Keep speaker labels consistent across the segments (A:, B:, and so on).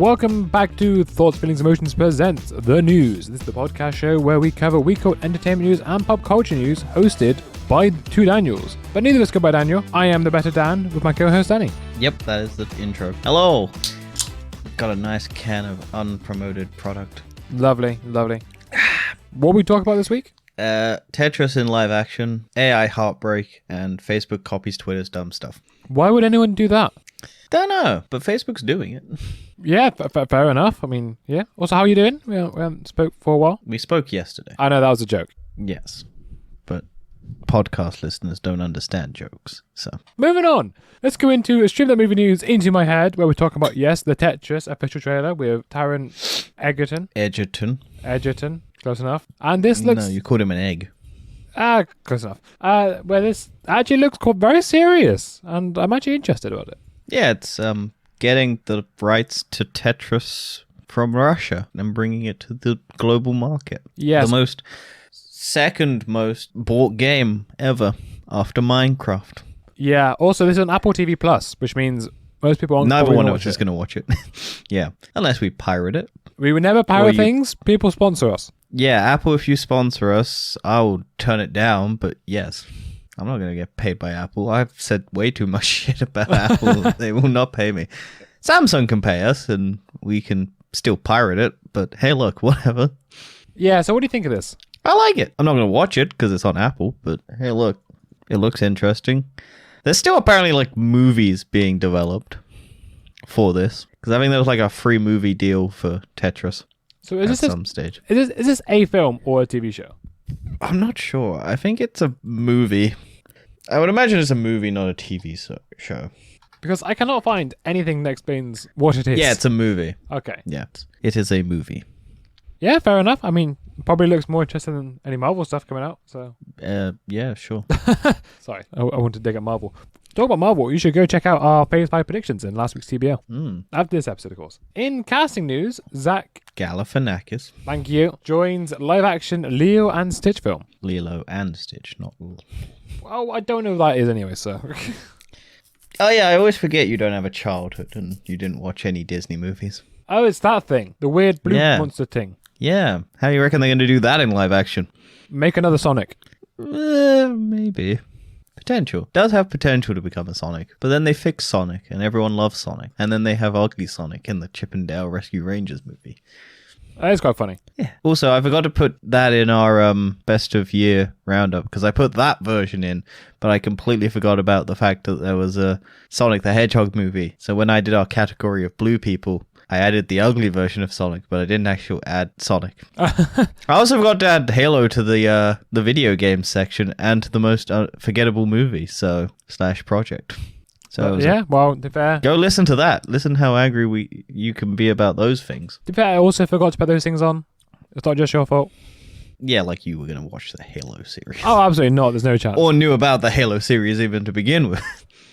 A: Welcome back to Thoughts, Feelings, Emotions Presents The News. This is the podcast show where we cover week-old entertainment news and pop culture news, hosted by two Daniels. But neither of us go by Daniel. I am the better Dan with my co-host Danny.
B: Yep, that is the intro. Hello! Got a nice can of unpromoted product.
A: Lovely, lovely. What we talk about this week?
B: Tetris in live action, AI heartbreak, and Facebook copies Twitter's dumb stuff.
A: Why would anyone do that?
B: Don't know, but Facebook's doing it.
A: Yeah, fair enough. I mean, yeah. Also, how are you doing? We haven't spoke for a while.
B: We spoke yesterday.
A: I know, that was a joke.
B: Yes, but podcast listeners don't understand jokes, so.
A: Moving on. Let's go into a stream that movie news into my head, where we're talking about, yes, the Tetris official trailer with Taron Egerton. Close enough. And this looks...
B: No, you called him an egg.
A: Close enough. Where this actually looks very serious, and I'm actually interested about it.
B: Yeah, it's getting the rights to Tetris from Russia and bringing it to the global market.
A: Yes.
B: The second most bought game ever after Minecraft.
A: Yeah. Also, this is on Apple TV Plus, which means most people aren't
B: Neither one of us is going to watch it. Yeah, unless we pirate it.
A: We would never pirate things. People sponsor us. Yeah,
B: Apple, if you sponsor us, I'll turn it down, but yes. I'm not going to get paid by Apple. I've said way too much shit about Apple. They will not pay me. Samsung can pay us, and we can still pirate it, but hey, look, whatever.
A: Yeah, so what do you think of this?
B: I like it. I'm not going to watch it because it's on Apple, but hey, look, it looks interesting. There's still apparently like movies being developed for this, because I think there was like a free movie deal for Tetris at some stage.
A: Is this a film or a TV show?
B: I'm not sure. I think it's a movie. I would imagine it's a movie, not a TV show.
A: Because I cannot find anything that explains what it is.
B: Yeah, it's a movie.
A: Okay.
B: Yeah, it is a movie.
A: Yeah, fair enough. I mean, probably looks more interesting than any Marvel stuff coming out. So.
B: Yeah, sure.
A: Sorry, I want to dig at Marvel. Talk about Marvel, you should go check out our Phase 5 predictions in last week's TBL. After this episode, of course. In casting news, Zach
B: Galifianakis.
A: Thank you. Joins live-action Lilo and Stitch film.
B: Lilo and Stitch, not...
A: Well, I don't know who that is anyway, so...
B: Oh yeah, I always forget you don't have a childhood and you didn't watch any Disney movies.
A: Oh, it's that thing. The weird blue monster thing.
B: Yeah. How do you reckon they're going to do that in live action?
A: Make another Sonic.
B: Maybe. Potential. Does have potential to become a Sonic. But then they fix Sonic and everyone loves Sonic. And then they have ugly Sonic in the Chip and Dale Rescue Rangers movie.
A: That is quite funny.
B: Yeah. Also, I forgot to put that in our best of year roundup because I put that version in, but I completely forgot about the fact that there was a Sonic the Hedgehog movie. So when I did our category of blue people, I added the ugly version of Sonic, but I didn't actually add Sonic. I also forgot to add Halo to the video game section and to the most forgettable movie, / project. So
A: yeah, well, to be fair,
B: go listen to that. Listen how angry you can be about those things.
A: To be fair, I also forgot to put those things on. It's not just your fault.
B: Yeah, like you were going to watch the Halo series.
A: Oh, absolutely not. There's no chance.
B: Or knew about the Halo series even to begin with.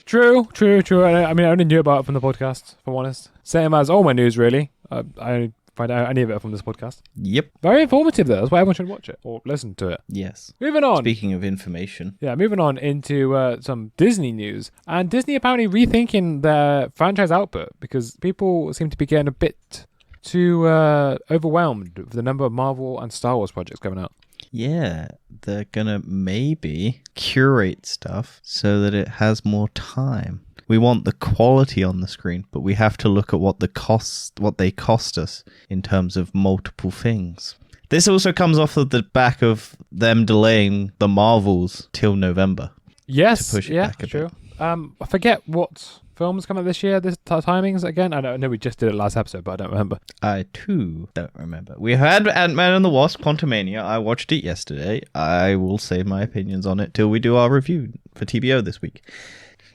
A: True. I mean, I only knew about it from the podcast, if I'm honest. Same as all my news, really. I only find out any of it from this podcast.
B: Yep.
A: Very informative, though. That's why everyone should watch it or listen to it.
B: Yes.
A: Moving on.
B: Speaking of information.
A: Yeah, moving on into some Disney news. And Disney apparently rethinking their franchise output because people seem to be getting a bit too overwhelmed with the number of Marvel and Star Wars projects coming out.
B: Yeah, they're gonna maybe curate stuff so that it has more time. We want the quality on the screen, but we have to look at what they cost us in terms of multiple things. This also comes off of the back of them delaying the Marvels till November.
A: Yes,
B: to push it back a
A: true.
B: bit.
A: I forget what films come out this year, this timings again. I know we just did it last episode, but I don't remember.
B: I too don't remember. We had Ant-Man and the Wasp: Quantumania. I watched it yesterday. I will save my opinions on it till we do our review for TBO this week.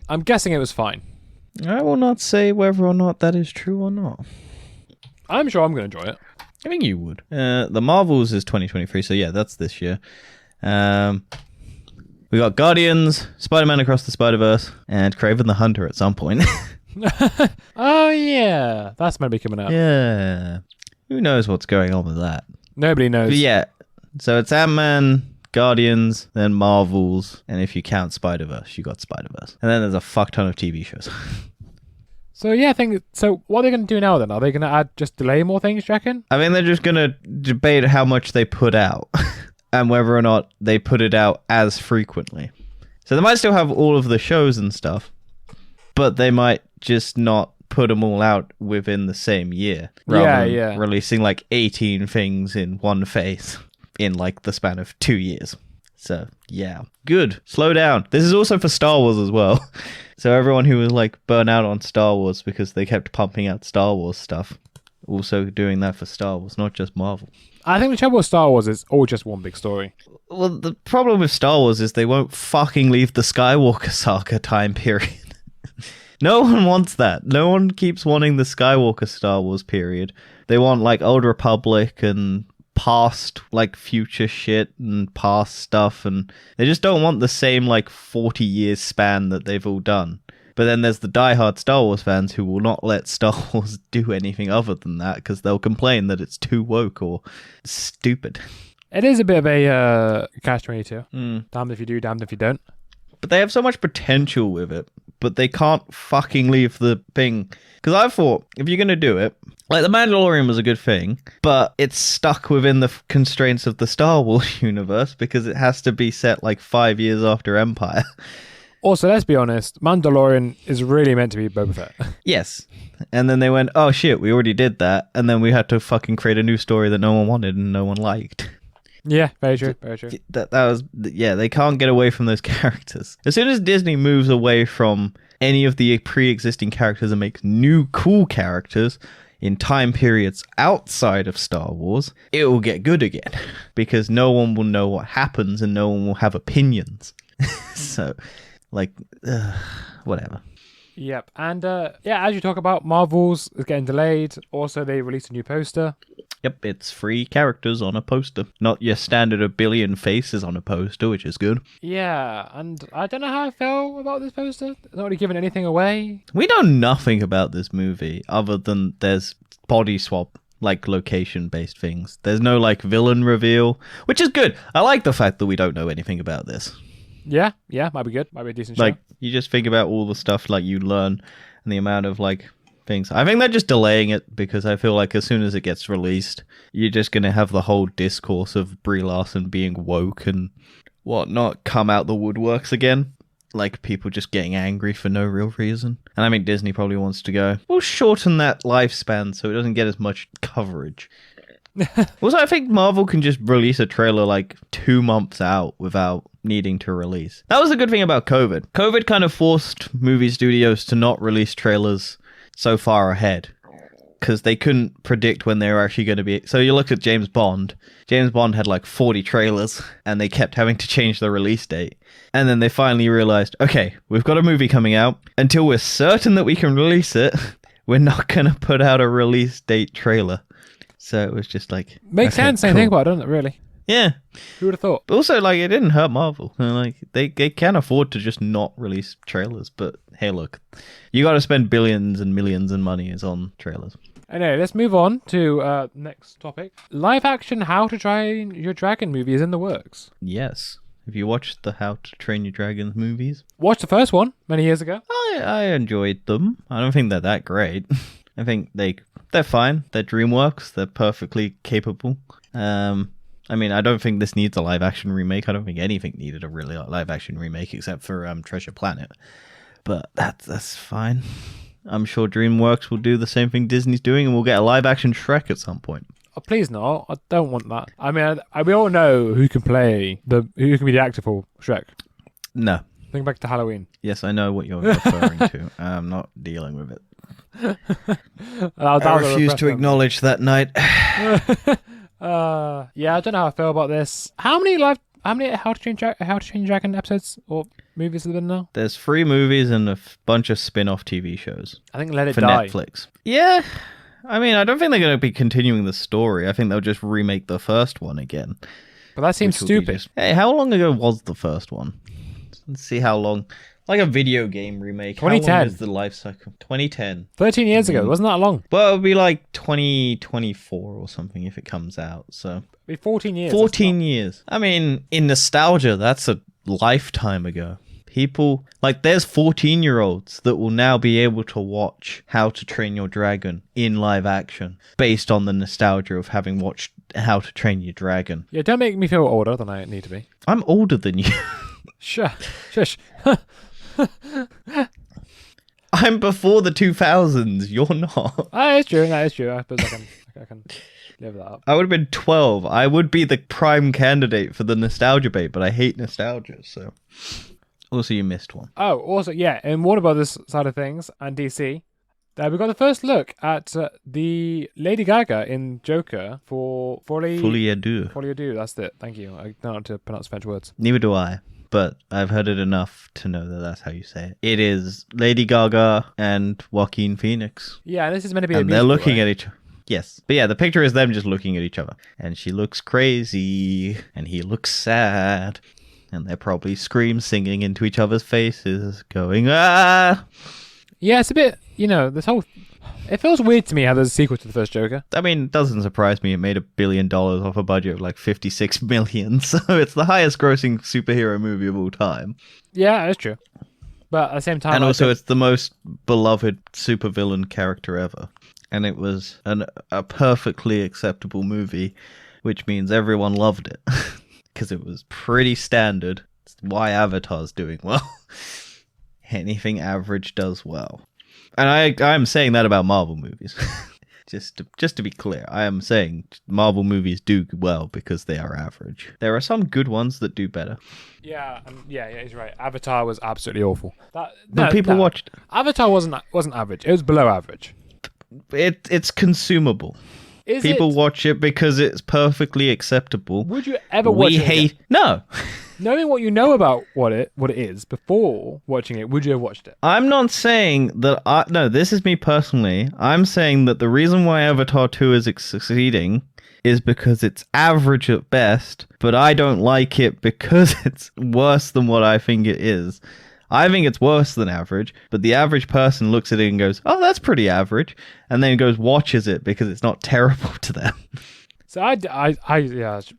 A: I'm guessing it was fine.
B: I will not say whether or not that is true or not.
A: I'm sure I'm going to enjoy it.
B: I think you would. The Marvels is 2023, so yeah, that's this year. We got Guardians, Spider-Man Across the Spider-Verse, and Kraven the Hunter at some point.
A: Oh, yeah. That's going to be coming out.
B: Yeah. Who knows what's going on with that?
A: Nobody knows.
B: But yeah. So it's Ant-Man, Guardians, then Marvels, and if you count Spider-Verse, you got Spider-Verse. And then there's a fuck ton of TV shows.
A: So yeah, I think so. What are they going to do now then? Are they going to just delay more things, do you reckon?
B: I mean, they're just going to debate how much they put out and whether or not they put it out as frequently. So they might still have all of the shows and stuff, but they might just not put them all out within the same year. Rather than releasing like 18 things in one phase in like the span of 2 years. So yeah, good. Slow down. This is also for Star Wars as well. So everyone who was like burnt out on Star Wars because they kept pumping out Star Wars stuff, also doing that for Star Wars, not just Marvel.
A: I think the trouble with Star Wars is all just one big story.
B: Well, the problem with Star Wars is they won't fucking leave the Skywalker saga time period. No one wants that. No one keeps wanting the Skywalker Star Wars period. They want like Old Republic and past like future shit and past stuff, and they just don't want the same like 40 years span that they've all done. But then there's the diehard Star Wars fans who will not let Star Wars do anything other than that because they'll complain that it's too woke or stupid.
A: It is a bit of a catch-22. Damned if you do, damned if you don't.
B: But they have so much potential with it, but they can't fucking leave the thing. Because I thought, if you're going to do it, like The Mandalorian was a good thing, but it's stuck within the constraints of the Star Wars universe because it has to be set like 5 years after Empire.
A: Also, let's be honest, Mandalorian is really meant to be Boba Fett.
B: Yes. And then they went, oh shit, we already did that. And then we had to fucking create a new story that no one wanted and no one liked.
A: Yeah, very true, very true.
B: That was, yeah, they can't get away from those characters. As soon as Disney moves away from any of the pre-existing characters and makes new cool characters in time periods outside of Star Wars, it will get good again. Because no one will know what happens and no one will have opinions. So, like, whatever.
A: Yep, and as you talk about, Marvel's is getting delayed. Also, they released a new poster.
B: Yep, it's 3 characters on a poster. Not your standard 1 billion faces on a poster, which is good.
A: Yeah, and I don't know how I feel about this poster. It's not really giving anything away.
B: We know nothing about this movie other than there's body swap, like location-based things. There's no like villain reveal, which is good. I like the fact that we don't know anything about this.
A: Yeah, might be good. Might be a decent show.
B: Like, you just think about all the stuff like you learn and the amount of like things. I think they're just delaying it because I feel like as soon as it gets released, you're just going to have the whole discourse of Brie Larson being woke and whatnot come out the woodworks again. Like people just getting angry for no real reason. And I mean, Disney probably wants to go, we'll shorten that lifespan so it doesn't get as much coverage. Also, I think Marvel can just release a trailer like 2 months out without needing to release. That was the good thing about COVID. COVID kind of forced movie studios to not release trailers so far ahead because they couldn't predict when they were actually going to be. So you look at James Bond. James Bond had like 40 trailers and they kept having to change the release date. And then they finally realized, okay, we've got a movie coming out. Until we're certain that we can release it, we're not going to put out a release date trailer. So it was just like...
A: Makes sense, cool. I think about it, doesn't it, really?
B: Yeah.
A: Who would have thought?
B: But also, like, it didn't hurt Marvel. Like, they can afford to just not release trailers. But hey, look, you got to spend billions and millions and money on trailers.
A: Anyway, let's move on to next topic. Live action How to Train Your Dragon movie is in the works.
B: Yes. Have you watched the How to Train Your Dragon movies?
A: Watched the first one many years ago.
B: I enjoyed them. I don't think they're that great. I think they're fine. They're DreamWorks. They're perfectly capable. I mean, I don't think this needs a live-action remake. I don't think anything needed a really live-action remake except for Treasure Planet. But that's fine. I'm sure DreamWorks will do the same thing Disney's doing, and we'll get a live-action Shrek at some point.
A: Oh, please no, I don't want that. I mean, we all know who can be the actor for Shrek.
B: No.
A: Think back to Halloween.
B: Yes, I know what you're referring to. I'm not dealing with it.
A: I
B: refuse to acknowledge that night.
A: Yeah, I don't know how I feel about this. How many How to Train Dragon episodes or movies have there been now?
B: There's 3 movies and a bunch of spin-off TV shows.
A: I think Let It
B: Die for Netflix. Yeah, I mean, I don't think they're going to be continuing the story. I think they'll just remake the first one again.
A: But that seems stupid.
B: Hey, how long ago was the first one? Let's see how long. Like a video game remake.
A: 2010.
B: How long is the life cycle? 2010.
A: 13 years ago. It wasn't that long.
B: Well, it'll be like 2024 or something if it comes out. So
A: it'll be 14 years.
B: 14 years. I mean, in nostalgia, that's a lifetime ago. People, like, there's 14-year-olds that will now be able to watch How to Train Your Dragon in live action based on the nostalgia of having watched How to Train Your Dragon.
A: Yeah, don't make me feel older than I need to be.
B: I'm older than you.
A: Shush.
B: I'm before the 2000s. You're not.
A: That is true. I suppose I can live that up.
B: I would have been 12. I would be the prime candidate for the nostalgia bait, but I hate nostalgia, so... Also, you missed one.
A: Oh, also, yeah, in Warner Brothers side of things and DC, we got the first look at the Lady Gaga in Joker for Folie à Deux. Folie à Deux, that's it. Thank you. I don't know how to pronounce French words.
B: Neither do I, but I've heard it enough to know that that's how you say it. It is Lady Gaga and Joaquin Phoenix.
A: Yeah, and this is meant to be
B: a
A: musical,
B: they're looking
A: right?
B: at each other. Yes. But yeah, the picture is them just looking at each other. And she looks crazy, and he looks sad. And they're probably singing into each other's faces, going, ah!
A: Yeah, it's a bit, this whole... It feels weird to me how there's a sequel to the first Joker.
B: I mean, it doesn't surprise me. It made $1 billion off a budget of like $56 million. So it's the highest grossing superhero movie of all time.
A: Yeah, that's true. But at the same time...
B: And also, it's the most beloved supervillain character ever. And it was a perfectly acceptable movie, which means everyone loved it. Because it was pretty standard. It's why Avatar's doing well. Anything average does well. And I'm saying that about Marvel movies. just to be clear, I am saying Marvel movies do well because they are average. There are some good ones that do better.
A: Yeah, he's right. Avatar was absolutely awful.
B: People watched.
A: Avatar wasn't average. It was below average.
B: It's consumable. People watch it because it's perfectly acceptable.
A: Would you ever watch it again?
B: No.
A: Knowing what you know about what it is before watching it, would you have watched it?
B: I'm not saying that no, this is me personally. I'm saying that the reason why Avatar 2 is succeeding is because it's average at best, but I don't like it because it's worse than what I think it is. I think it's worse than average, but the average person looks at it and goes, oh, that's pretty average, and then watches it because it's not terrible to them.
A: So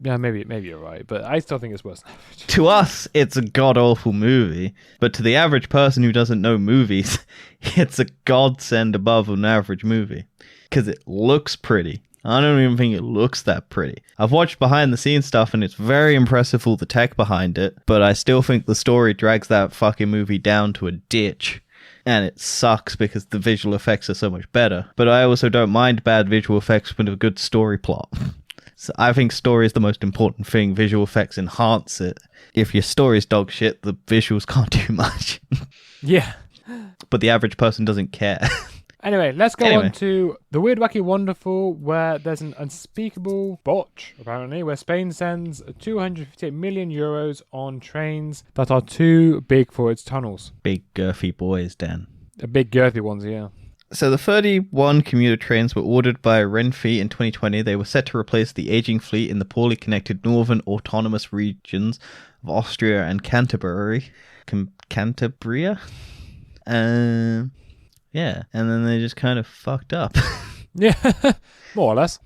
A: maybe you're right, but I still think it's worse than average.
B: To us, it's a god-awful movie, but to the average person who doesn't know movies, it's a godsend above an average movie, because it looks pretty. I don't even think it looks that pretty. I've watched behind-the-scenes stuff, and it's very impressive, all the tech behind it, but I still think the story drags that fucking movie down to a ditch. And it sucks because the visual effects are so much better. But I also don't mind bad visual effects with a good story plot. So I think story is the most important thing. Visual effects enhance it. If your story's dog shit, the visuals can't do much.
A: Yeah.
B: But the average person doesn't care.
A: Anyway, let's go on to The Weird, Wacky, Wonderful, where there's an unspeakable botch, apparently, where Spain sends 258 million euros on trains that are too big for its tunnels.
B: Big girthy boys, Dan.
A: The big girthy ones, yeah.
B: So the 31 commuter trains were ordered by Renfe in 2020. They were set to replace the aging fleet in the poorly connected northern autonomous regions of Austria and Canterbury. Cantabria? Yeah, and then they just kind of fucked up.
A: Yeah, more or less.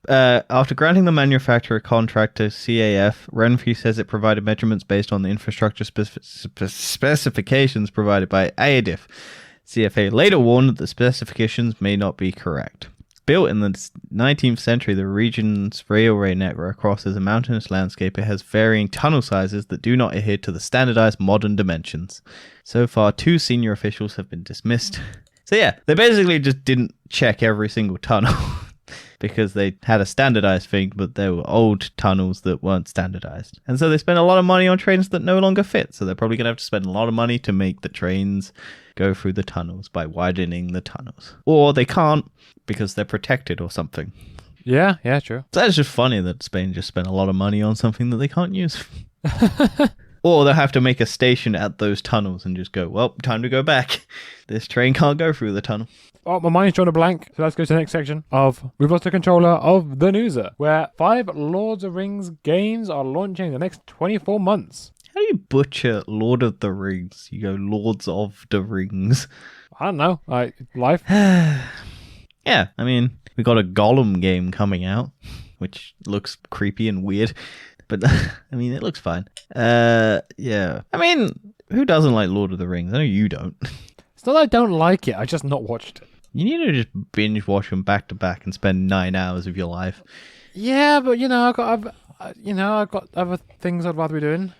B: After granting the manufacturer contract to CAF, Renfe says it provided measurements based on the infrastructure specifications provided by AEDIF. CFA later warned that the specifications may not be correct. Built in the 19th century, the region's railway network crosses a mountainous landscape. It has varying tunnel sizes that do not adhere to the standardized modern dimensions. So far, 2 senior officials have been dismissed. So yeah, they basically just didn't check every single tunnel because they had a standardized thing, but there were old tunnels that weren't standardized. And so they spent a lot of money on trains that no longer fit. So they're probably going to have to spend a lot of money to make the trains go through the tunnels by widening the tunnels. Or they can't because they're protected or something.
A: Yeah, true.
B: So that's just funny that Spain just spent a lot of money on something that they can't use. Or they'll have to make a station at those tunnels and just go, well, time to go back. This train can't go through the tunnel.
A: Oh, my mind's drawn a blank. So let's go to the next section of We've Lost the Controller of the Newser, where 5 Lords of Rings games are launching in the next 24 months.
B: How do you butcher Lord of the Rings? You go Lords of the Rings.
A: I don't know. Life.
B: Yeah, I mean, we got a Gollum game coming out, which looks creepy and weird. But, I mean, it looks fine. Yeah. I mean, who doesn't like Lord of the Rings? I know you don't.
A: It's not that I don't like it. I just not watched it.
B: You need to just binge watch them back to back and spend 9 hours of your life.
A: Yeah, but I've got other things I'd rather be doing.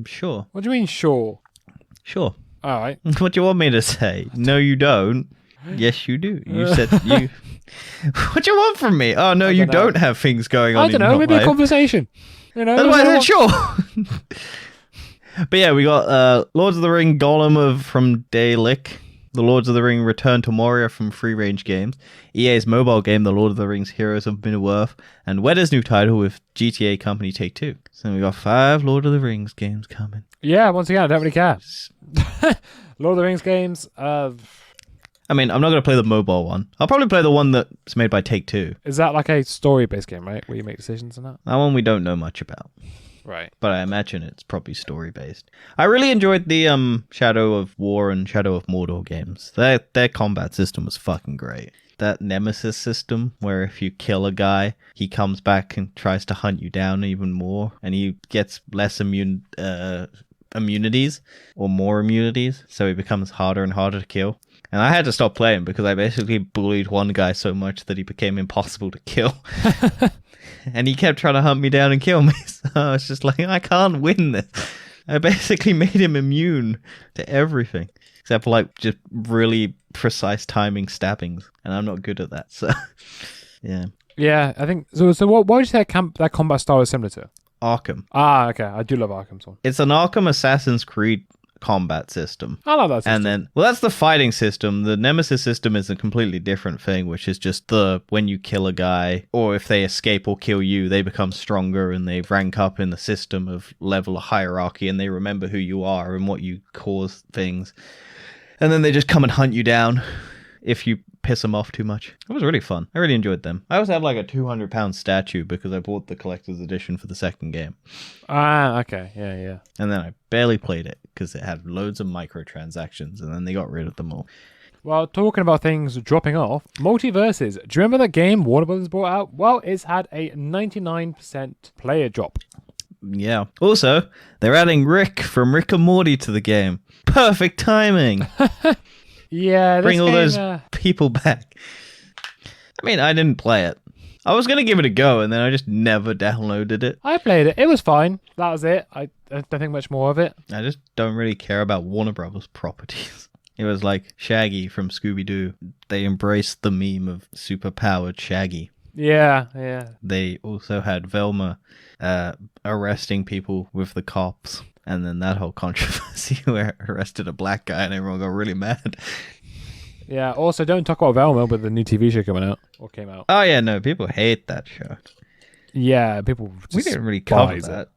B: Sure.
A: What do you mean, sure?
B: Sure.
A: All right.
B: What do you want me to say? No, you don't. Yes, you do. You said you. What do you want from me? Oh no, you don't have things going on.
A: I don't know. Maybe a conversation.
B: That's why I said sure. But yeah, we got Lords of the Ring Golem from Daelic, the Lords of the Ring Return to Moria from Free Range Games, EA's mobile game The Lord of the Rings Heroes of Middle-earth, and Wedda's new title with GTA Company Take-Two. So we got 5 Lord of the Rings games coming.
A: Yeah, once again, I don't really care. Lord of the Rings games.
B: I mean, I'm not going to play the mobile one. I'll probably play the one that's made by Take-Two.
A: Is that like a story-based game, right? Where you make decisions and that?
B: That one we don't know much about.
A: Right.
B: But I imagine it's probably story-based. I really enjoyed the Shadow of War and Shadow of Mordor games. Their combat system was fucking great. That Nemesis system, where if you kill a guy, he comes back and tries to hunt you down even more, and he gets less immunities, or more immunities, so he becomes harder and harder to kill. And I had to stop playing because I basically bullied one guy so much that he became impossible to kill. And he kept trying to hunt me down and kill me. So I was just like, I can't win this. I basically made him immune to everything. Except for like just really precise timing stabbings. And I'm not good at that. So, yeah.
A: Yeah, I think... So what would you say that combat style is similar to?
B: Arkham.
A: Ah, okay. I do love Arkham's one.
B: It's an Arkham Assassin's Creed combat system.
A: I love that system.
B: And then, well, that's the fighting system. The Nemesis system is a completely different thing, which is just when you kill a guy, or if they escape or kill you, they become stronger and they rank up in the system of level of hierarchy, and they remember who you are and what you cause things. And then they just come and hunt you down if you piss them off too much. It was really fun. I really enjoyed them. I also had like a £200 statue because I bought the collector's edition for the second game.
A: Ah, okay. Yeah.
B: And then I barely played it because it had loads of microtransactions, and then they got rid of them all.
A: Well, talking about things dropping off, Multiverses. Do you remember that game Warner Brothers brought out? Well, it's had a 99% player drop.
B: Yeah. Also, they're adding Rick from Rick and Morty to the game. Perfect timing.
A: Yeah,
B: bring all those people back. I mean, I didn't play it. I was going to give it a go, and then I just never downloaded it.
A: I played it. It was fine. That was it. I don't think much more of it.
B: I just don't really care about Warner Brothers properties. It was like Shaggy from Scooby-Doo. They embraced the meme of super-powered Shaggy.
A: Yeah.
B: They also had Velma arresting people with the cops. And then that whole controversy where it arrested a black guy and everyone got really mad.
A: Yeah, also don't talk about Velma with the new TV show coming out. Or came out.
B: Oh yeah, no, people hate that show.
A: Yeah, people just
B: we didn't really cover that.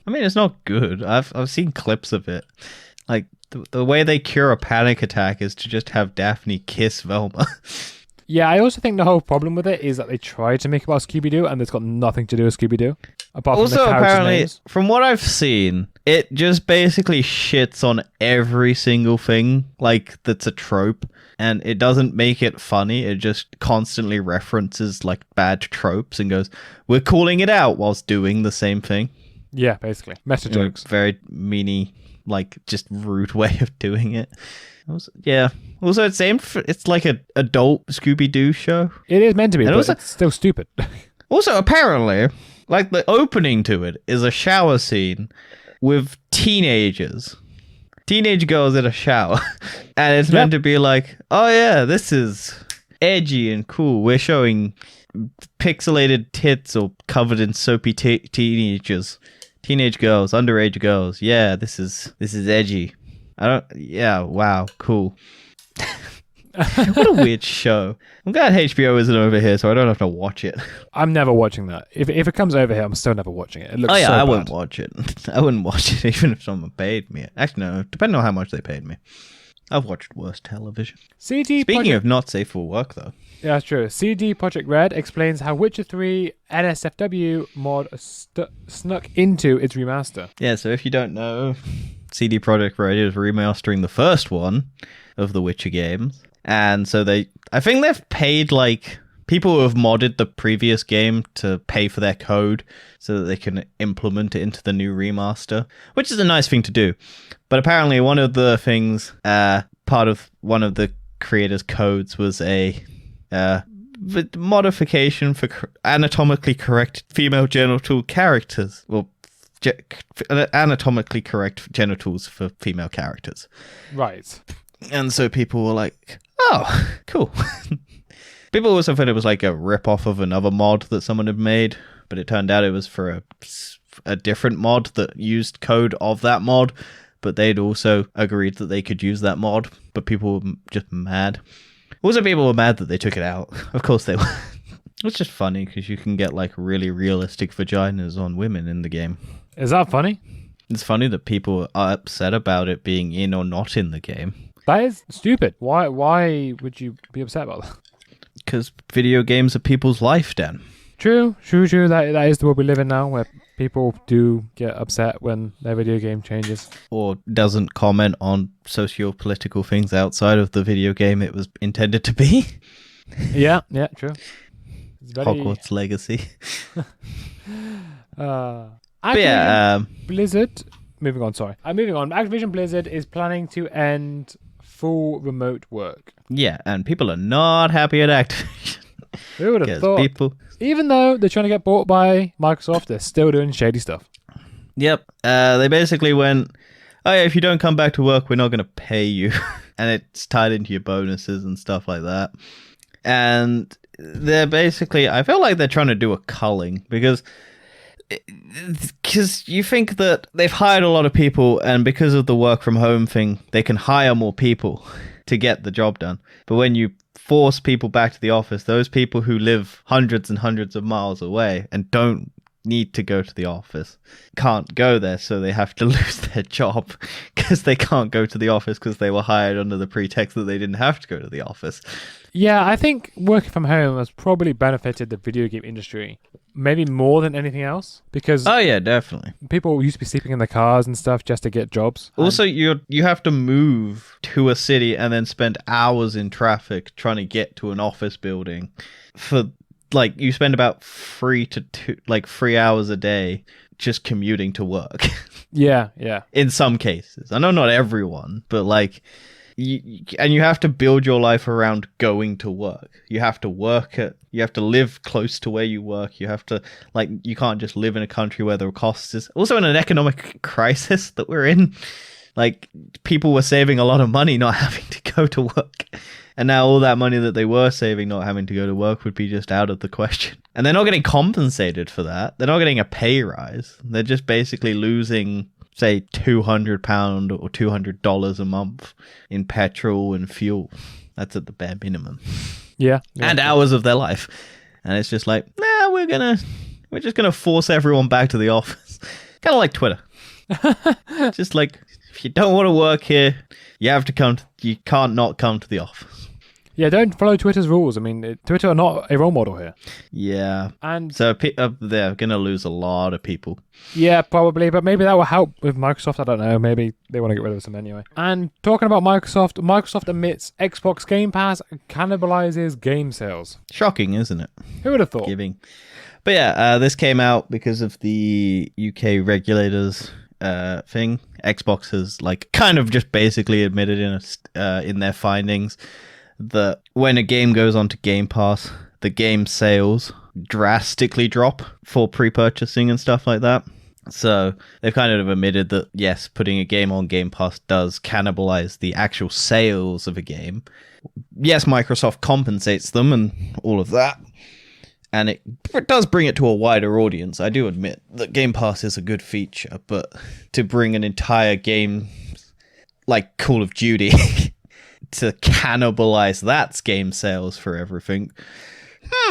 B: I mean, it's not good. I've seen clips of it. Like, the way they cure a panic attack is to just have Daphne kiss Velma.
A: Yeah, I also think the whole problem with it is that they tried to make it about Scooby-Doo and it's got nothing to do with Scooby-Doo. Apart
B: also,
A: from the characters'
B: apparently,
A: names.
B: from what I've seen, it just basically shits on every single thing, like, that's a trope. And it doesn't make it funny. It just constantly references, like, bad tropes and goes, we're calling it out whilst doing the same thing.
A: Yeah, basically. Meta jokes.
B: Very meany, like, just rude way of doing it. Yeah. Also, it's like an adult Scooby-Doo show.
A: It is meant to be,
B: and
A: but
B: also,
A: it's still stupid.
B: Also, apparently, like, the opening to it is a shower scene with teenagers. Teenage girls in a shower. And it's meant to be like, oh yeah, this is edgy and cool. We're showing pixelated tits or covered in soapy teenagers. Teenage girls, underage girls. Yeah, this is edgy. Wow, cool. What a weird show. I'm glad HBO isn't over here, so I don't have to watch it.
A: I'm never watching that. If it comes over here, I'm still never watching it. It looks so
B: I
A: bad.
B: wouldn't watch it. I wouldn't watch it even if someone paid me. Actually, no, depending on how much they paid me. I've watched worse television. Speaking of not safe for work, though.
A: Yeah, that's true. CD Projekt Red explains how Witcher 3 NSFW mod snuck into its remaster.
B: Yeah, so if you don't know, CD Projekt Red is remastering the first one of the Witcher games. And so I think they've paid like people who have modded the previous game to pay for their code so that they can implement it into the new remaster, which is a nice thing to do. But apparently one of the things, part of one of the creators' codes was a modification for anatomically correct female genital characters. Well, anatomically correct genitals for female characters.
A: Right.
B: And so people were like, oh, cool. People also thought it was like a rip-off of another mod that someone had made, but it turned out it was for a different mod that used code of that mod, but they'd also agreed that they could use that mod, but people were just mad. Also, people were mad that they took it out. Of course they were. It's just funny because you can get like really realistic vaginas on women in the game.
A: Is that funny?
B: It's funny that people are upset about it being in or not in the game.
A: That is stupid. Why would you be upset about that?
B: Because video games are people's life, Dan.
A: True. That is the world we live in now, where people do get upset when their video game changes.
B: Or doesn't comment on socio-political things outside of the video game it was intended to be.
A: Yeah, true.
B: Hogwarts Legacy.
A: Blizzard. Moving on. Activision Blizzard is planning to end full remote work.
B: Yeah, and people are not happy at Activision.
A: Who would have thought? Even though they're trying to get bought by Microsoft, they're still doing shady stuff.
B: Yep. They basically went, oh yeah, if you don't come back to work, we're not going to pay you. And it's tied into your bonuses and stuff like that. And they're basically, I feel like they're trying to do a culling because you think that they've hired a lot of people, and because of the work from home thing, they can hire more people to get the job done. But when you force people back to the office, those people who live hundreds and hundreds of miles away and don't need to go to the office can't go there, so they have to lose their job because they can't go to the office because they were hired under the pretext that they didn't have to go to the office.
A: Yeah, I think working from home has probably benefited the video game industry, maybe more than anything else, because
B: oh yeah, definitely,
A: people used to be sleeping in their cars and stuff just to get jobs.
B: Also, you have to move to a city and then spend hours in traffic trying to get to an office building. For like, you spend about 3 hours a day just commuting to work.
A: Yeah.
B: In some cases, I know not everyone, but like. You have to build your life around going to work. You have to live close to where you work. You have to, like, you can't just live in a country where the cost is also in an economic crisis that we're in. Like, people were saving a lot of money not having to go to work. And now all that money that they were saving not having to go to work would be just out of the question. And they're not getting compensated for that. They're not getting a pay rise. They're just basically losing, say, £200 or $200 a month in petrol and fuel. That's at the bare minimum.
A: Yeah.
B: And hours of their life. And it's just like, nah, we're just gonna force everyone back to the office. Kind of like Twitter. Just like, if you don't want to work here, you can't not come to the office.
A: Yeah, don't follow Twitter's rules. I mean, Twitter are not a role model here.
B: Yeah.
A: And
B: so they're going to lose a lot of people.
A: Yeah, probably. But maybe that will help with Microsoft. I don't know. Maybe they want to get rid of some anyway. And talking about Microsoft admits Xbox Game Pass cannibalizes game sales.
B: Shocking, isn't it?
A: Who would have thought?
B: But yeah, this came out because of the UK regulators thing. Xbox has like kind of just basically admitted in their findings that when a game goes onto Game Pass, the game sales drastically drop for pre-purchasing and stuff like that. So they've kind of admitted that, yes, putting a game on Game Pass does cannibalize the actual sales of a game. Yes, Microsoft compensates them and all of that. And it does bring it to a wider audience. I do admit that Game Pass is a good feature, but to bring an entire game like Call of Duty to cannibalize that game sales for everything,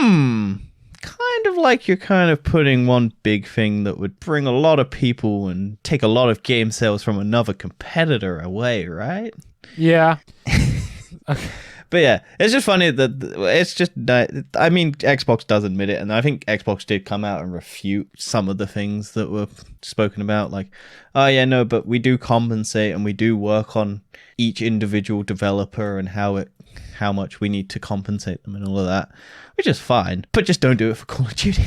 B: kind of like you're kind of putting one big thing that would bring a lot of people and take a lot of game sales from another competitor away, right?
A: Yeah. Okay.
B: But yeah, it's just funny that it's just. I mean, Xbox does admit it, and I think Xbox did come out and refute some of the things that were spoken about. Like, oh yeah, no, but we do compensate and we do work on each individual developer and how much we need to compensate them and all of that, which is fine. But just don't do it for Call of Duty.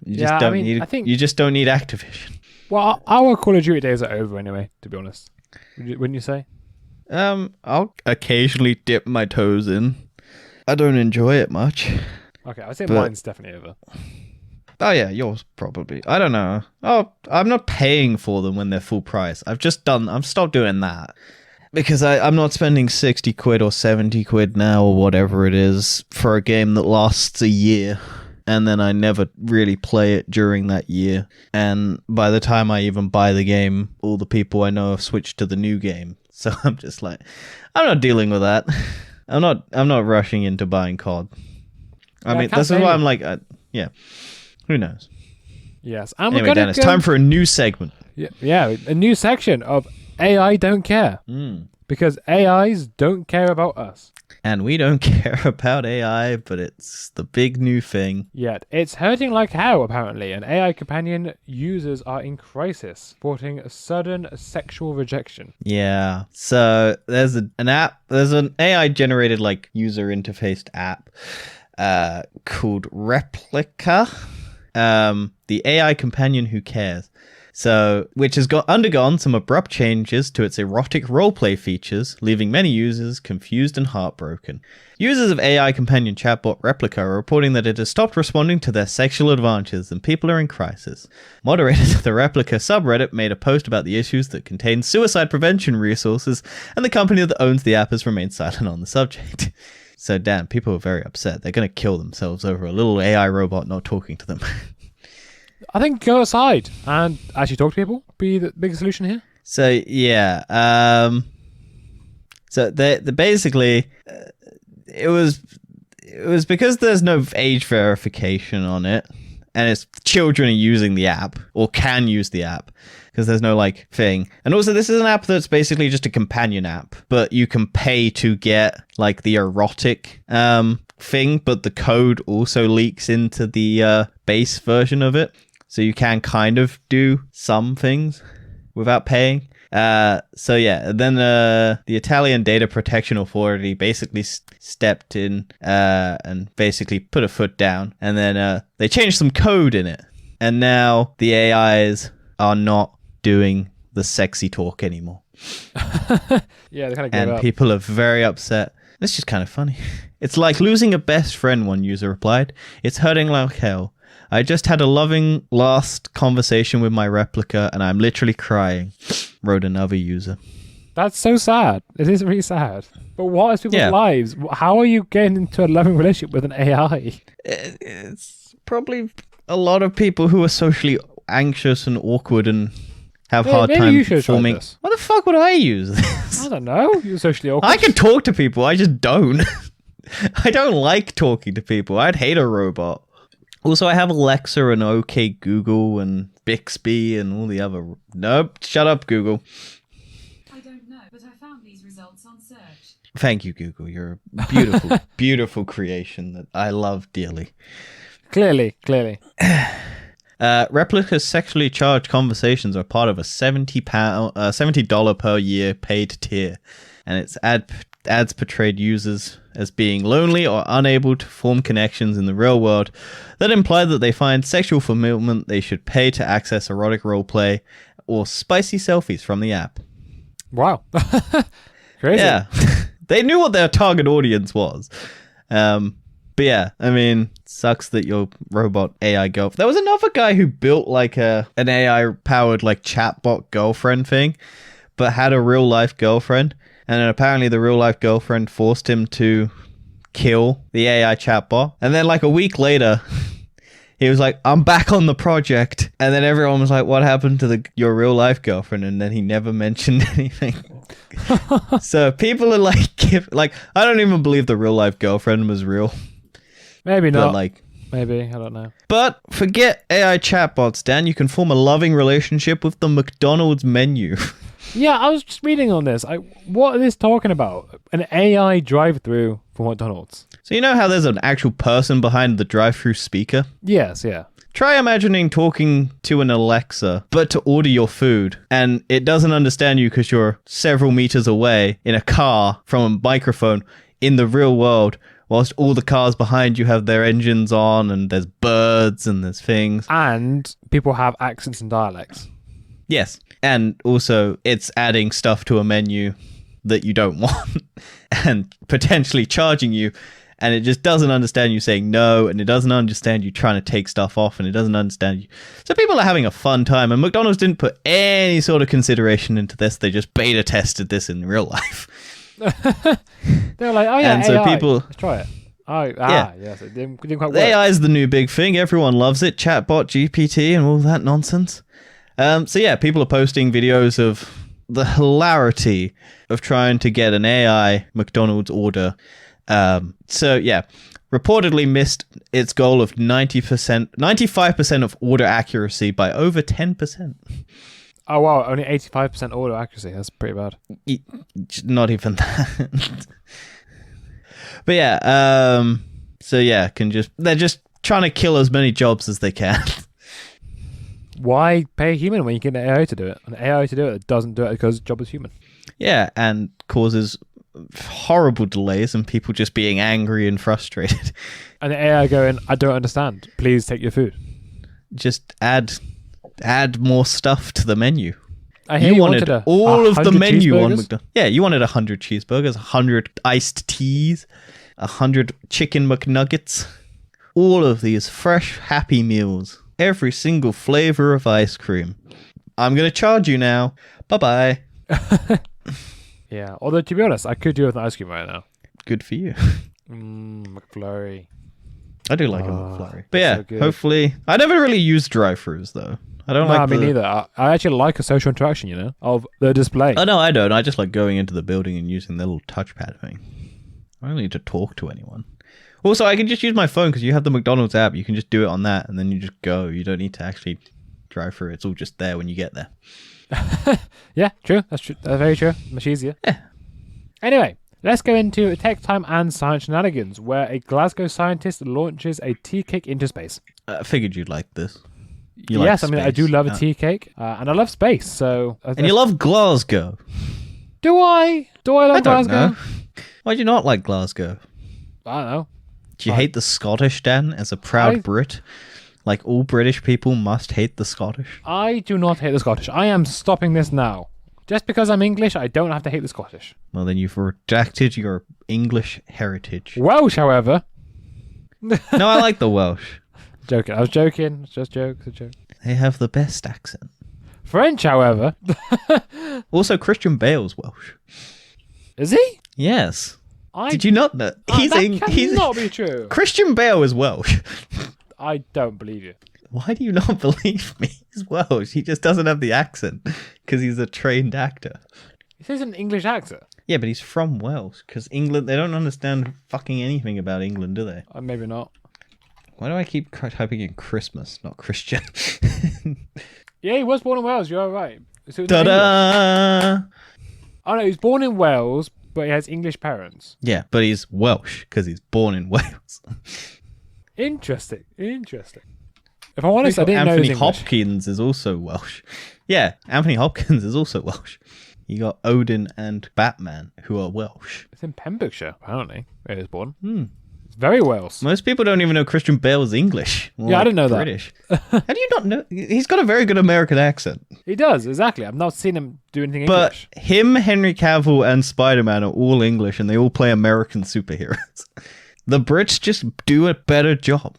B: You just don't need. I think you just don't need Activision.
A: Well, our Call of Duty days are over anyway. To be honest, wouldn't you say?
B: I'll occasionally dip my toes in. I don't enjoy it much.
A: Okay, I'd say mine's definitely over.
B: Oh yeah, yours probably. I don't know. Oh, I'm not paying for them when they're full price. I've stopped doing that. Because I'm not spending 60 quid or 70 quid now or whatever it is for a game that lasts a year. And then I never really play it during that year. And by the time I even buy the game, all the people I know have switched to the new game. So I'm just like, I'm not dealing with that. I'm not rushing into buying COD. I mean, this is why I'm like, yeah, who knows?
A: Yes.
B: Anyway, Dan, it's time for a new segment.
A: Yeah, a new section of AI don't care. Because AIs don't care about us.
B: And we don't care about AI, but it's the big new thing.
A: Yet, it's hurting like hell, apparently, and AI companion users are in crisis, reporting a sudden sexual rejection.
B: Yeah. So there's an AI-generated like user interfaced app called Replica. The AI companion who cares. So, which has undergone some abrupt changes to its erotic roleplay features, leaving many users confused and heartbroken. Users of AI companion chatbot Replica are reporting that it has stopped responding to their sexual advances and people are in crisis. Moderators of the Replica subreddit made a post about the issues that contain suicide prevention resources, and the company that owns the app has remained silent on the subject. So, Dan, people are very upset. They're going to kill themselves over a little AI robot not talking to them.
A: I think go outside and actually talk to people be the big solution here.
B: So yeah, so they basically it was because there's no age verification on it, and it's children are using the app or can use the app because there's no like thing. And also, this is an app that's basically just a companion app, but you can pay to get like the erotic thing, but the code also leaks into the base version of it. So you can kind of do some things without paying. So yeah, then the Italian Data Protection Authority basically stepped in and basically put a foot down. And then they changed some code in it. And now the AIs are not doing the sexy talk anymore.
A: Yeah, they kind of gave up.
B: And people are very upset. It's just kind of funny. It's like losing a best friend, one user replied. It's hurting like hell. I just had a loving last conversation with my Replica and I'm literally crying, wrote another user.
A: That's so sad. It is really sad. But what is people's lives? How are you getting into a loving relationship with an AI?
B: It's probably a lot of people who are socially anxious and awkward and have hard time forming. What the fuck would I use this?
A: I don't know. You're socially awkward.
B: I can talk to people. I just don't. I don't like talking to people. I'd hate a robot. Also, I have Alexa and OK Google and Bixby and all the other... Nope, shut up, Google.
C: I don't know, but I found these results on search.
B: Thank you, Google. You're a beautiful, beautiful creation that I love dearly.
A: Clearly.
B: Replica's sexually charged conversations are part of a $70 per year paid tier, and its ads portrayed users as being lonely or unable to form connections in the real world that imply that they find sexual fulfillment. They should pay to access erotic roleplay or spicy selfies from the app.
A: Wow. Crazy.
B: Yeah. They knew what their target audience was. But yeah, I mean, sucks that your robot AI girlfriend... There was another guy who built like an AI-powered like chatbot girlfriend thing, but had a real-life girlfriend. And then apparently the real-life girlfriend forced him to kill the AI chatbot. And then like a week later, he was like, I'm back on the project. And then everyone was like, what happened to your real-life girlfriend? And then he never mentioned anything. So people are like, I don't even believe the real-life girlfriend was real.
A: Maybe not.
B: But like,
A: Maybe, I don't know.
B: But forget AI chatbots, Dan. You can form a loving relationship with the McDonald's menu.
A: Yeah, I was just reading on this. What are this talking about? An AI drive-through for McDonald's.
B: So you know how there's an actual person behind the drive-through speaker?
A: Yes, yeah.
B: Try imagining talking to an Alexa, but to order your food, and it doesn't understand you because you're several meters away in a car from a microphone in the real world, whilst all the cars behind you have their engines on, and there's birds and there's things.
A: And people have accents and dialects.
B: Yes, and also it's adding stuff to a menu that you don't want, and potentially charging you. And it just doesn't understand you saying no, and it doesn't understand you trying to take stuff off, and it doesn't understand you. So people are having a fun time, and McDonald's didn't put any sort of consideration into this. They just beta tested this in real life.
A: They were like, oh yeah,
B: and
A: AI.
B: so people,
A: Let's try it. Yes, it didn't quite work.
B: AI is the new big thing. Everyone loves it. Chatbot, GPT, and all that nonsense. So yeah, people are posting videos of the hilarity of trying to get an AI McDonald's order. So yeah, reportedly missed its goal of 95% of order accuracy by over 10%.
A: Oh wow, only 85% order accuracy. That's pretty bad.
B: Not even that. But yeah, so yeah, they're just trying to kill as many jobs as they can.
A: Why pay a human when you get an AI to do it? An AI to do it that doesn't do it because the job is human.
B: Yeah, and causes horrible delays and people just being angry and frustrated.
A: And the AI going, I don't understand. Please take your food.
B: Just add more stuff to the menu.
A: I hear you wanted
B: all of the
A: 100
B: menu on
A: cheeseburgers?
B: McDonald's. Yeah, you wanted 100 cheeseburgers, 100 iced teas, 100 chicken McNuggets. All of these fresh Happy Meals. Every single flavor of ice cream. I'm going to charge you now. Bye-bye.
A: Yeah, although to be honest, I could do with an ice cream right now.
B: Good for you.
A: McFlurry.
B: I do like a McFlurry. But yeah,
A: so good.
B: hopefully... I never really use drive-thrus, though. I don't like
A: me neither. I actually like a social interaction, of the display.
B: Oh, no, I don't. I just like going into the building and using the little touchpad thing. I don't need to talk to anyone. Also, I can just use my phone because you have the McDonald's app. You can just do it on that and then you just go. You don't need to actually drive through. It's all just there when you get there.
A: Yeah, true. That's true. That's very true. Much easier.
B: Yeah.
A: Anyway, let's go into tech time and science shenanigans, where a Glasgow scientist launches a tea cake into space.
B: I figured you'd like this.
A: Yes, I mean, I do love a tea cake, and I love space, so...
B: And you love Glasgow.
A: Do I? Do I love Glasgow?
B: Know. Why do you not like Glasgow?
A: I don't know.
B: Do you hate the Scottish, Dan, as a proud Brit? Like all British people must hate the Scottish?
A: I do not hate the Scottish. I am stopping this now. Just because I'm English, I don't have to hate the Scottish.
B: Well, then you've redacted your English heritage.
A: Welsh, however...
B: No, I like the Welsh.
A: Joking. I was joking. It's just a joke. It's a joke.
B: They have the best accent.
A: French, however...
B: Also, Christian Bale's Welsh.
A: Is he?
B: Yes. Did you not know?
A: He's not be true.
B: Christian Bale is Welsh.
A: I don't believe you.
B: Why do you not believe me? He's Welsh. He just doesn't have the accent because he's a trained actor.
A: This is an English actor.
B: Yeah, but he's from Wales because England, they don't understand fucking anything about England, do they?
A: Maybe not.
B: Why do I keep typing in Christmas, not Christian?
A: Yeah, he was born in Wales. You're right. So
B: Ta-da!
A: Oh no, he was born in Wales, but he has English parents.
B: Yeah, but he's Welsh because he's born in Wales.
A: Interesting. If I'm honest, I didn't know
B: Anthony
A: he was English.
B: Hopkins is also Welsh. Yeah, Anthony Hopkins is also Welsh. You got Odin and Batman, who are Welsh.
A: It's in Pembrokeshire, apparently, where he was born. It's very Wales.
B: Most people don't even know Christian Bale is English.
A: Yeah, I didn't know
B: British. How do you not know? He's got a very good American accent.
A: He does, exactly. I've not seen him do anything
B: But
A: English.
B: him, Henry Cavill, and Spider-Man are all English, and they all play American superheroes. The Brits just do a better job.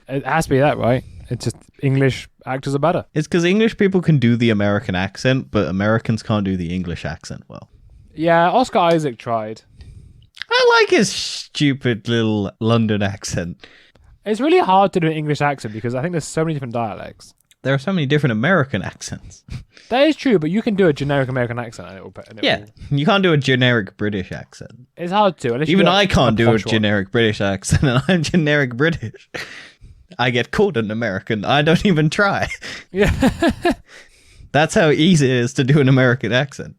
A: It has to be that, right? It's just English actors are better.
B: It's because English people can do the American accent, but Americans can't do the English accent well.
A: Yeah, Oscar Isaac tried.
B: I like his stupid little London accent.
A: It's really hard to do an English accent because I think there's so many different dialects.
B: there are so many different American accents.
A: That is true, but you can do a generic American accent. And
B: Yeah, you can't do a generic British accent.
A: It's hard to. Unless
B: Even
A: you
B: I can't do a
A: posh one.
B: generic British accent, and I'm generic British. I get called an American. I don't even try.
A: Yeah.
B: That's how easy it is to do an American accent.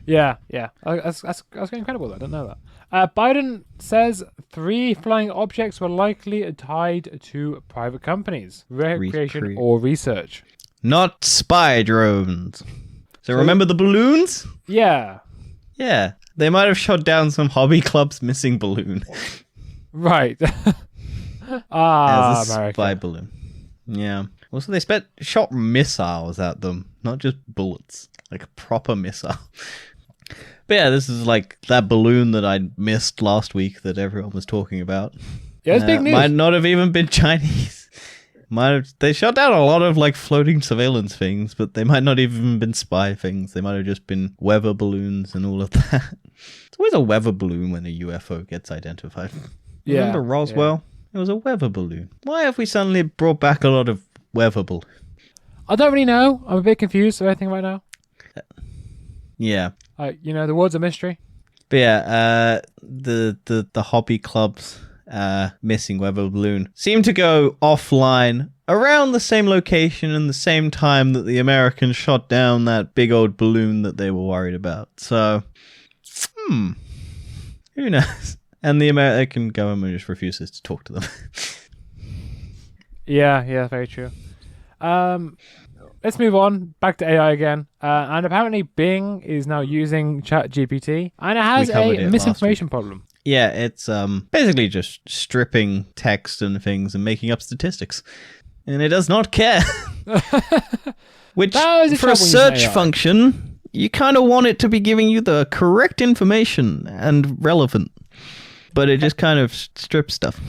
A: Yeah. That's incredible, though. I didn't know that. Biden says 3 flying objects were likely tied to private companies, recreation or research.
B: Not spy drones. So remember the balloons?
A: Yeah.
B: Yeah. They might have shot down some hobby club's missing balloon.
A: Right.
B: As a
A: America.
B: spy balloon. Yeah. Also, they shot missiles at them, not just bullets. Like a proper missile. But yeah, this is like that balloon that I missed last week that everyone was talking about.
A: Yeah, it's big news.
B: Might not have even been Chinese. They shot down a lot of like floating surveillance things, but they might not even been spy things. They might have just been weather balloons and all of that. It's always a weather balloon when a UFO gets identified.
A: Yeah,
B: Remember Roswell? Yeah. It was a weather balloon. Why have we suddenly brought back a lot of weather balloons?
A: I don't really know. I'm a bit confused with everything right now.
B: Yeah.
A: The world's a mystery.
B: But yeah, the hobby club's missing weather balloon seemed to go offline around the same location and the same time that the Americans shot down that big old balloon that they were worried about. So, who knows? And the American government just refuses to talk to them.
A: Yeah, very true. Let's move on back to AI again. And apparently Bing is now using ChatGPT and it has a misinformation problem.
B: Yeah, it's basically just stripping text and things and making up statistics. And it does not care. Which, for a search function, you kind of want it to be giving you the correct information and relevant. But it just kind of strips stuff.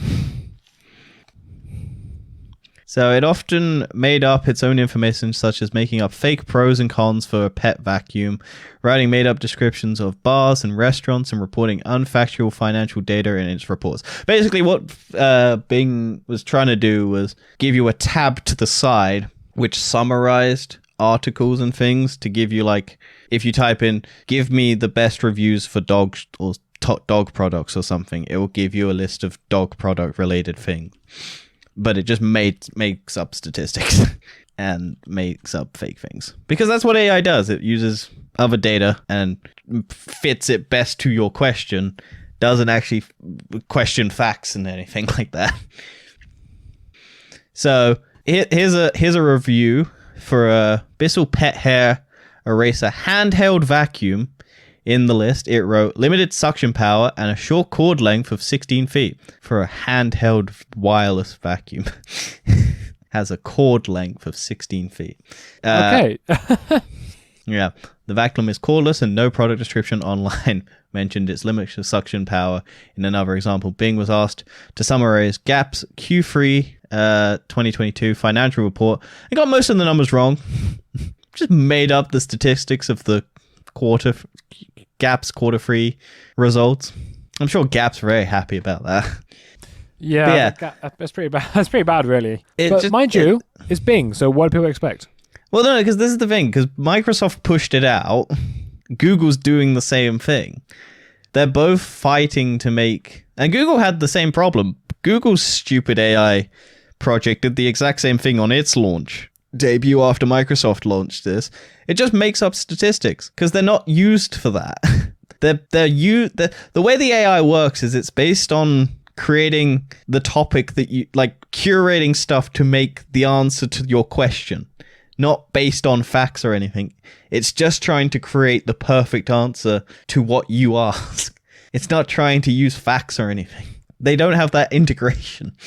B: So it often made up its own information, such as making up fake pros and cons for a pet vacuum, writing made-up descriptions of bars and restaurants, and reporting unfactual financial data in its reports. Basically, what Bing was trying to do was give you a tab to the side, which summarized articles and things to give you, like, if you type in, give me the best reviews for dogs or dog products or something, it will give you a list of dog product-related things. But it just makes up statistics and makes up fake things. Because that's what AI does. It uses other data and fits it best to your question. Doesn't actually question facts and anything like that. So here's a review for a Bissell Pet Hair Eraser handheld vacuum. In the list, it wrote limited suction power and a short cord length of 16 feet for a handheld wireless vacuum. Has a cord length of 16 feet.
A: Okay.
B: Yeah. The vacuum is cordless and no product description online mentioned its limited suction power. In another example, Bing was asked to summarize Gap's Q3 2022 financial report and got most of the numbers wrong. Just made up the statistics of the Gap's quarter 3 results. I'm sure Gap's very happy about that.
A: Yeah. That's pretty bad. That's pretty bad, really. Mind you, it's Bing, so what do people expect?
B: Well, no, because this is the thing, because Microsoft pushed it out. Google's doing the same thing. They're both fighting to make... And Google had the same problem. Google's stupid AI project did the exact same thing on its launch debut after Microsoft launched this. It just makes up statistics because they're not used for that. The way the AI works is it's based on creating the topic that you like, curating stuff to make the answer to your question, not based on facts or anything. It's just trying to create the perfect answer to what you ask. It's not trying to use facts or anything. They don't have that integration.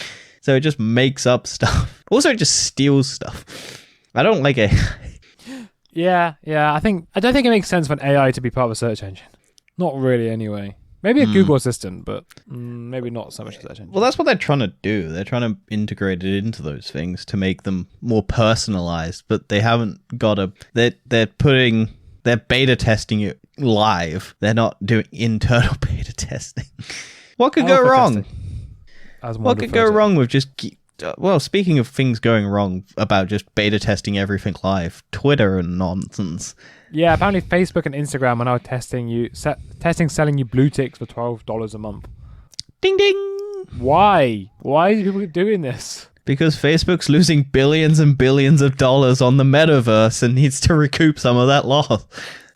B: So it just makes up stuff. Also, it just steals stuff. I don't like AI.
A: Yeah. I don't think it makes sense for an AI to be part of a search engine. Not really, anyway. Maybe a Google Assistant, but maybe not so much a search engine.
B: Well, that's what they're trying to do. They're trying to integrate it into those things to make them more personalized, but they haven't got a... They're beta testing it live. They're not doing internal beta testing. What could go wrong? What could go wrong with just Well, speaking of things going wrong about just beta testing everything live, Twitter and nonsense.
A: Yeah, apparently Facebook and Instagram are now testing selling you blue ticks for $12 a month.
B: Ding ding!
A: Why? Why are people doing this?
B: Because Facebook's losing billions and billions of dollars on the metaverse and needs to recoup some of that loss.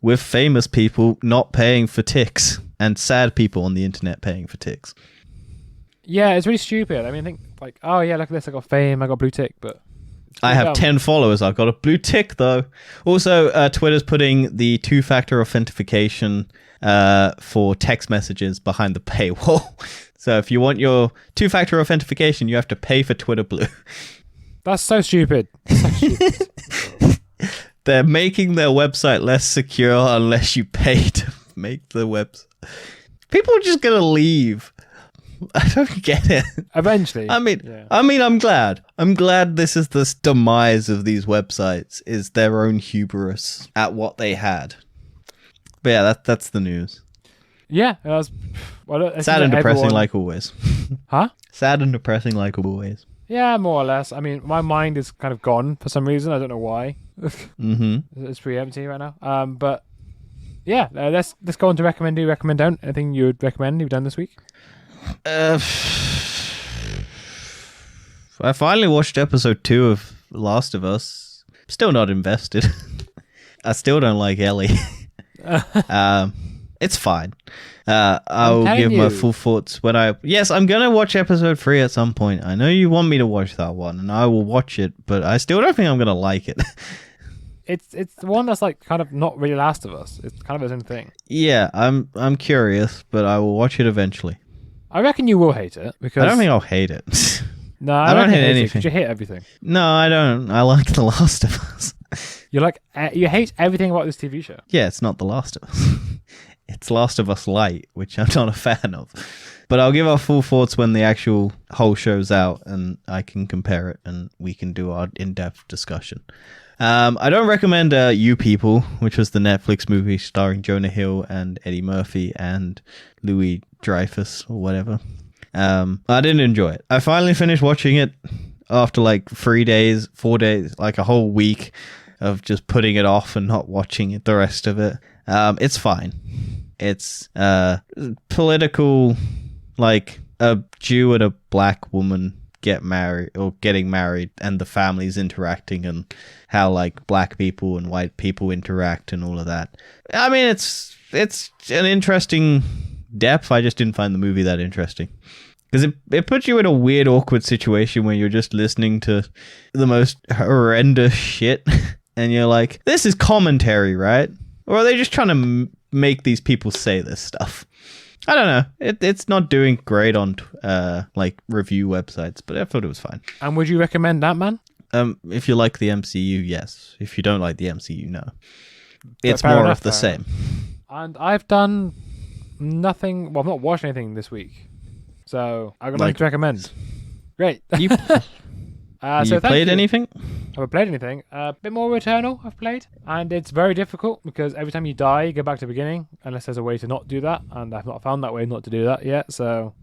B: With famous people not paying for ticks and sad people on the internet paying for ticks.
A: Yeah, it's really stupid. I mean, think like, oh yeah, look at this. I got fame. I got blue tick, but
B: I have 10 followers. I've got a blue tick though. Also, Twitter's putting the 2-factor authentication for text messages behind the paywall. So if you want your 2-factor authentication, you have to pay for Twitter Blue.
A: That's so stupid. So stupid.
B: They're making their website less secure unless you pay to make the website. People are just gonna leave. I don't get it.
A: Eventually.
B: I mean, I'm glad. I'm glad this is the demise of these websites, is their own hubris at what they had. But yeah, that's the news.
A: Yeah, it was,
B: sad and depressing like always.
A: Huh?
B: Sad and depressing like always.
A: Yeah, more or less. I mean, my mind is kind of gone for some reason. I don't know why. It's pretty empty right now. But yeah, let's go on to recommend. Do recommend don't? Anything you would recommend you've done this week?
B: I finally watched episode 2 of Last of Us. Still not invested. I still don't like Ellie. It's fine. I'll give my full thoughts when Yes, I'm gonna watch episode 3 at some point. I know you want me to watch that one, and I will watch it, but I still don't think I'm gonna like it.
A: It's the one that's like kind of not really Last of Us. It's kind of its own thing.
B: Yeah, I'm curious, but I will watch it eventually.
A: I reckon you will hate it because
B: I don't think I'll hate it.
A: No,
B: I don't hate anything.
A: You hate everything.
B: No, I don't. I like The Last of Us.
A: You hate everything about this TV show.
B: Yeah, it's not The Last of Us. It's Last of Us Light, which I'm not a fan of. But I'll give our full thoughts when the actual whole show's out, and I can compare it, and we can do our in-depth discussion. I don't recommend You People, which was the Netflix movie starring Jonah Hill and Eddie Murphy and Louis Dreyfus or whatever. I didn't enjoy it. I finally finished watching it after like 4 days, like a whole week of just putting it off and not watching it, the rest of it. It's fine. It's political, like a Jew and a black woman getting married and the families interacting and how like black people and white people interact and all of that. I mean, it's an interesting depth. I just didn't find the movie that interesting. Because it puts you in a weird, awkward situation where you're just listening to the most horrendous shit. And you're like, this is commentary, right? Or are they just trying to make these people say this stuff? I don't know. It's not doing great on like review websites, but I thought it was fine.
A: And would you recommend Ant-Man?
B: If you like the MCU, yes. If you don't like the MCU, no. It's
A: Fair
B: more
A: enough,
B: of the same.
A: And I've done nothing. Well, I've not watched anything this week, so I've got nothing to recommend. Great.
B: You
A: so
B: played anything?
A: Have I played anything? A bit more Returnal I've played, and it's very difficult because every time you die, you go back to the beginning, unless there's a way to not do that, and I've not found that way not to do that yet. So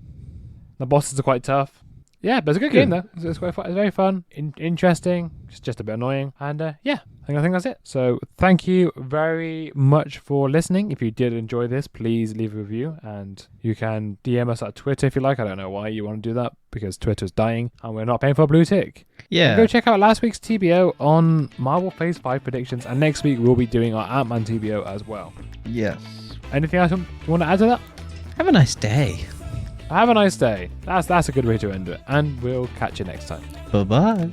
A: the bosses are quite tough. Yeah, but it's a good game though. It's quite fun. It's very fun, interesting, just a bit annoying, and yeah, I think that's it. So thank you very much for listening. If you did enjoy this, please leave a review, and you can DM us at Twitter if you like. I don't know why you want to do that because Twitter's dying and we're not paying for a blue tick.
B: Yeah.
A: And go check out last week's TBO on Marvel Phase 5 predictions, and next week we'll be doing our Ant-Man TBO as well.
B: Yes.
A: Anything else you want to add to that?
B: Have a nice day.
A: Have a nice day. That's a good way to end it, and we'll catch you next time.
B: Bye-bye.